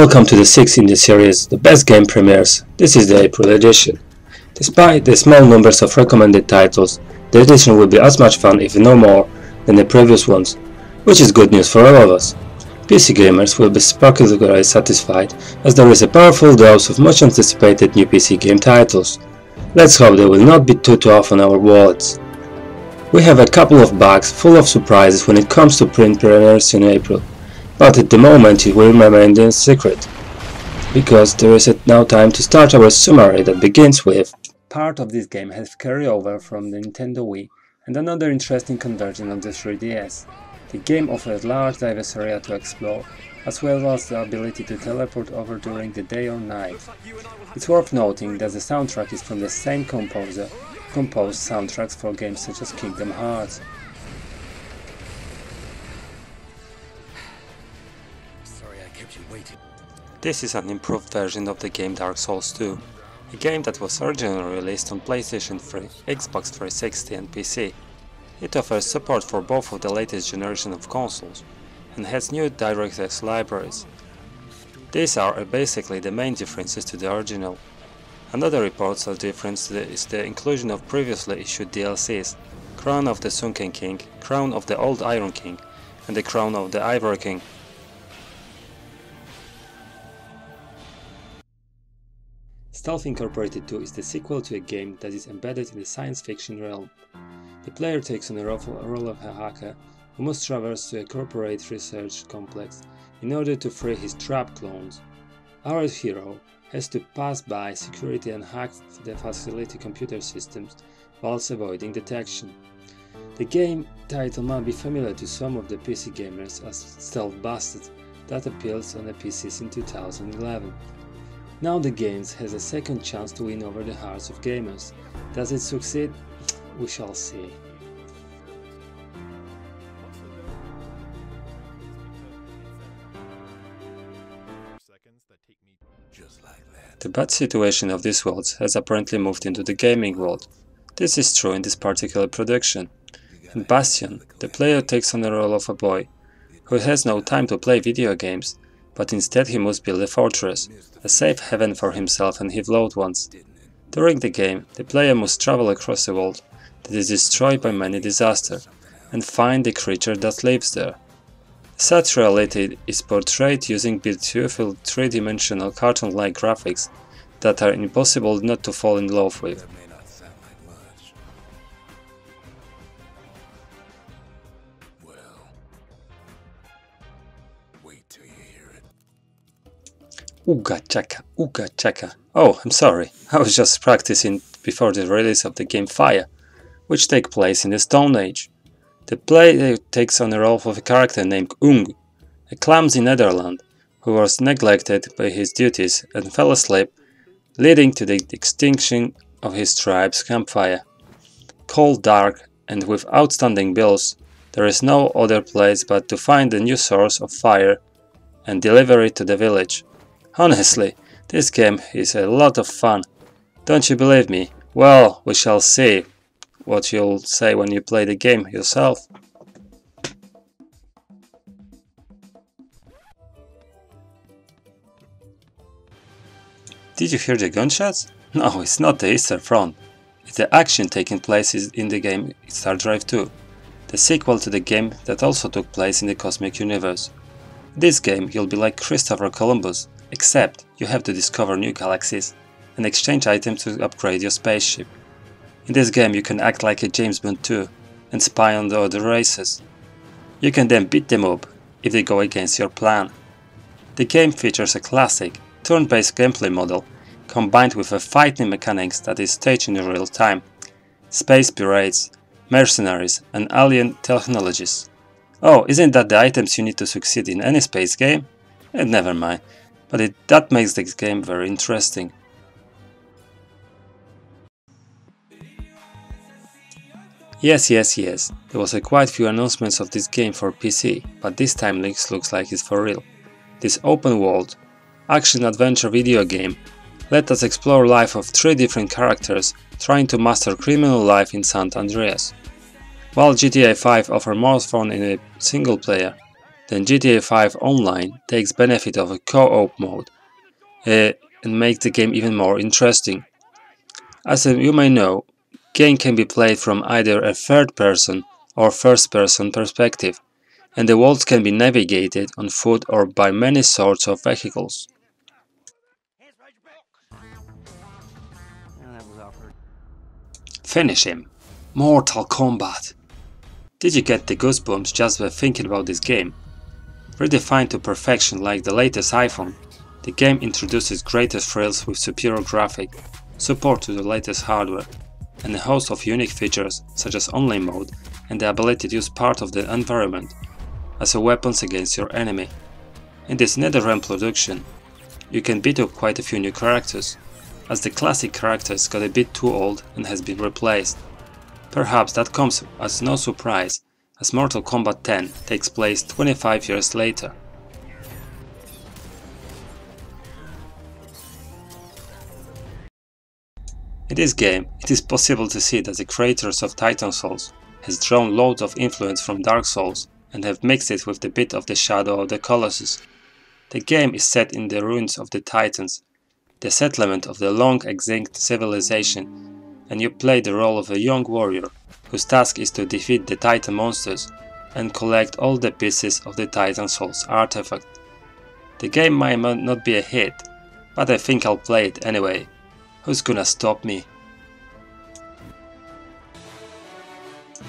Welcome to the 6th in the series, the best game premieres. This is the April edition. Despite the small numbers of recommended titles, the edition will be as much fun, if no more, than the previous ones, which is good news for all of us. PC gamers will be spectacularly satisfied, as there is a powerful dose of much anticipated new PC game titles. Let's hope they will not be too tough on our wallets. We have a couple of bags full of surprises when it comes to print premieres in April. But at the moment it will remain a secret, because there is now time to start our summary that begins with: part of this game has carryover from the Nintendo Wii and another interesting conversion of the 3DS. The game offers large diverse area to explore, as well as the ability to teleport over during the day or night. It's worth noting that the soundtrack is from the same composer who composed soundtracks for games such as Kingdom Hearts. This is an improved version of the game Dark Souls 2, a game that was originally released on PlayStation 3, Xbox 360 and PC. It offers support for both of the latest generation of consoles, and has new DirectX libraries. These are basically the main differences to the original. Another reported difference is the inclusion of previously issued DLCs, Crown of the Sunken King, Crown of the Old Iron King, and the Crown of the Ivory King. Stealth Incorporated 2 is the sequel to a game that is embedded in the science fiction realm. The player takes on the role of a hacker who must traverse to a corporate research complex in order to free his trapped clones. Our hero has to pass by security and hack the facility computer systems whilst avoiding detection. The game title might be familiar to some of the PC gamers as Stealth Bastard, that appeals on the PCs in 2011. Now the game has a second chance to win over the hearts of gamers. Does it succeed? We shall see. The bad situation of these worlds has apparently moved into the gaming world. This is true in this particular production. In Bastion, the player takes on the role of a boy who has no time to play video games, but instead he must build a fortress, a safe haven for himself and his loved ones. During the game, the player must travel across a world that is destroyed by many disasters, and find the creature that lives there. Such reality is portrayed using beautiful three-dimensional cartoon-like graphics that are impossible not to fall in love with. Ooga chaka. Oh, I'm sorry, I was just practicing before the release of the game Fire, which takes place in the Stone Age. The player takes on the role of a character named Ung, a clumsy Netherland who was neglected by his duties and fell asleep, leading to the extinction of his tribe's campfire. Cold, dark, and with outstanding bills, there is no other place but to find a new source of fire and deliver it to the village. Honestly, this game is a lot of fun. Don't you believe me? Well, we shall see what you'll say when you play the game yourself. Did you hear the gunshots? No, it's not the Eastern Front. It's the action taking place in the game Star Drive 2, the sequel to the game that also took place in the Cosmic Universe. In this game you'll be like Christopher Columbus, except you have to discover new galaxies and exchange items to upgrade your spaceship. In this game you can act like a James Bond too and spy on the other races. You can then beat them up if they go against your plan. The game features a classic turn-based gameplay model combined with a fighting mechanics that is staged in real time, space pirates, mercenaries and alien technologies. Oh, isn't that the items you need to succeed in any space game? Never mind. But that makes this game very interesting. Yes, there was quite few announcements of this game for PC, but this time looks like it's for real. This open world, action-adventure video game let us explore life of three different characters trying to master criminal life in San Andreas. While GTA 5 offers more fun in a single player, then GTA 5 Online takes benefit of a co-op mode and makes the game even more interesting. As you may know, game can be played from either a third-person or first-person perspective, and the world can be navigated on foot or by many sorts of vehicles. Finish him! Mortal Kombat! Did you get the goosebumps just by thinking about this game? Redefined to perfection like the latest iPhone, the game introduces greater thrills with superior graphic, support to the latest hardware, and a host of unique features such as online mode and the ability to use part of the environment as a weapons against your enemy. In this NetherRealm production, you can beat up quite a few new characters, as the classic characters got a bit too old and has been replaced. Perhaps that comes as no surprise, as Mortal Kombat 10 takes place 25 years later. In this game, it is possible to see that the creators of Titan Souls has drawn loads of influence from Dark Souls and have mixed it with the bit of the Shadow of the Colossus. The game is set in the ruins of the Titans, the settlement of the long-extinct civilization, and you play the role of a young warrior whose task is to defeat the Titan monsters and collect all the pieces of the Titan Souls artifact. The game might not be a hit, but I think I'll play it anyway. Who's gonna stop me?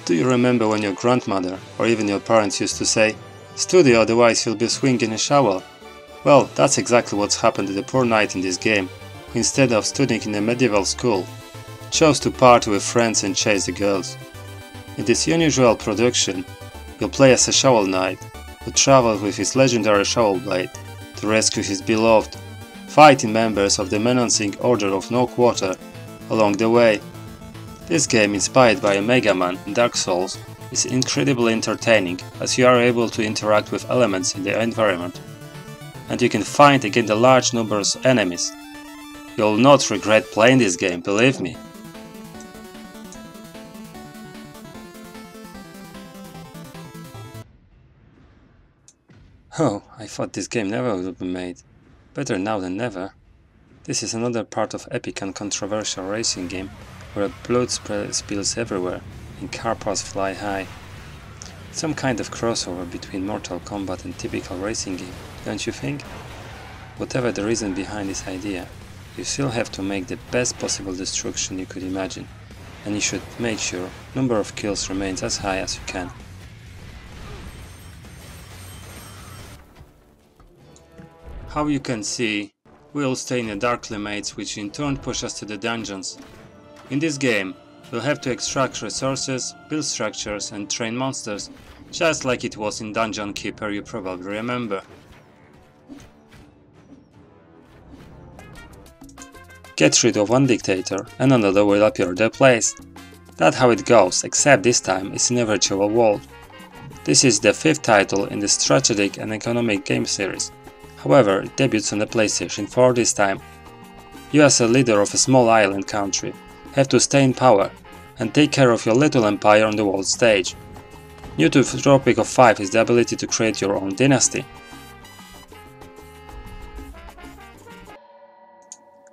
Do you remember when your grandmother or even your parents used to say, "Study, otherwise you'll be swinging a shovel"? Well, that's exactly what's happened to the poor knight in this game, who instead of studying in a medieval school, chose to party with friends and chase the girls. In this unusual production, you'll play as a shovel knight, who travels with his legendary shovel blade to rescue his beloved, fighting members of the menacing Order of No Quarter along the way. This game, inspired by Mega Man and Dark Souls, is incredibly entertaining as you are able to interact with elements in the environment, and you can fight against a large number of enemies. You'll not regret playing this game, believe me. Oh, I thought this game never would be made. Better now than never. This is another part of epic and controversial racing game where blood spills everywhere and car parts fly high. Some kind of crossover between Mortal Kombat and typical racing game, don't you think? Whatever the reason behind this idea, you still have to make the best possible destruction you could imagine, and you should make sure number of kills remains as high as you can. How you can see, we'll stay in the dark climates, which in turn push us to the dungeons. In this game, we'll have to extract resources, build structures and train monsters, just like it was in Dungeon Keeper, you probably remember. Get rid of one dictator and another will appear their place. That's how it goes, except this time it's in a virtual world. This is the 5th title in the strategic and economic game series. However, it debuts on the PlayStation 4 this time. You as a leader of a small island country have to stay in power and take care of your little empire on the world stage. New to the Tropic of 5 is the ability to create your own dynasty.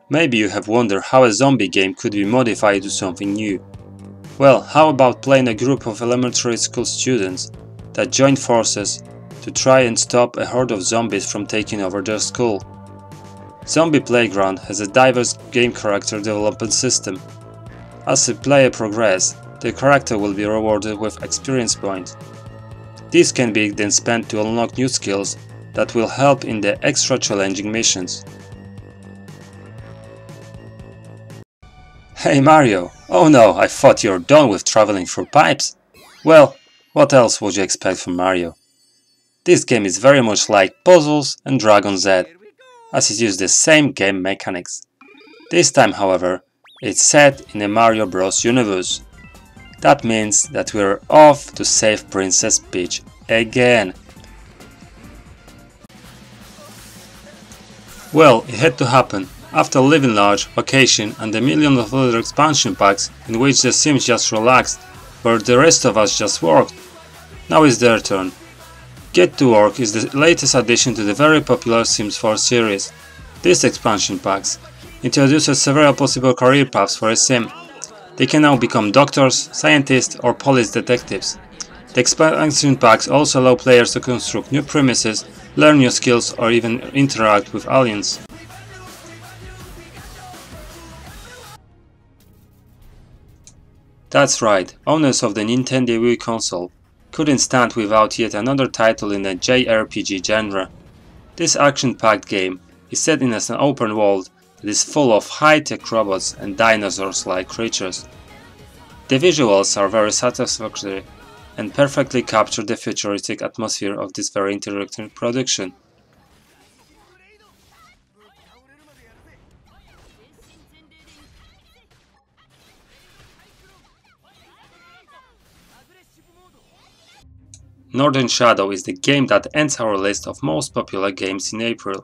Maybe you have wondered how a zombie game could be modified to something new. Well, how about playing a group of elementary school students that join forces to try and stop a horde of zombies from taking over their school. Zombie Playground has a diverse game character development system. As the player progresses, the character will be rewarded with experience points. These can be then spent to unlock new skills that will help in the extra challenging missions. Hey Mario! Oh no, I thought you were done with traveling through pipes! Well, what else would you expect from Mario? This game is very much like Puzzles and Dragon Z, as it uses the same game mechanics. This time, however, it's set in a Mario Bros. Universe. That means that we're off to save Princess Peach again. Well, it had to happen. After Living Large, Vacation and a million of other expansion packs in which the Sims just relaxed, where the rest of us just worked. Now it's their turn. Get to Work is the latest addition to the very popular Sims 4 series. This expansion pack introduces several possible career paths for a sim. They can now become doctors, scientists, or police detectives. The expansion packs also allow players to construct new premises, learn new skills, or even interact with aliens. That's right, owners of the Nintendo Wii console couldn't stand without yet another title in the JRPG genre. This action-packed game is set in an open world that is full of high-tech robots and dinosaurs-like creatures. The visuals are very satisfactory and perfectly capture the futuristic atmosphere of this very interesting production. Northern Shadow is the game that ends our list of most popular games in April.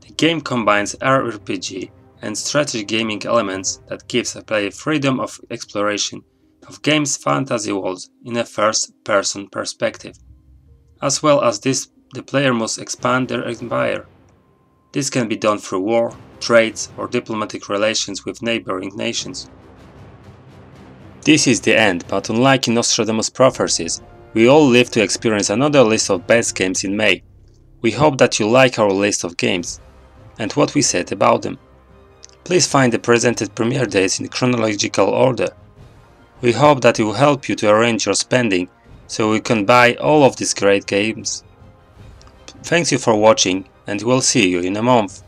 The game combines RPG and strategy gaming elements that gives a player freedom of exploration of game's fantasy worlds in a first-person perspective. As well as this, the player must expand their empire. This can be done through war, trades, or diplomatic relations with neighboring nations. This is the end, but unlike in Nostradamus' prophecies, we all live to experience another list of best games in May. We hope that you like our list of games and what we said about them. Please find the presented premiere dates in chronological order. We hope that it will help you to arrange your spending so you can buy all of these great games. Thanks you for watching and we'll see you in a month.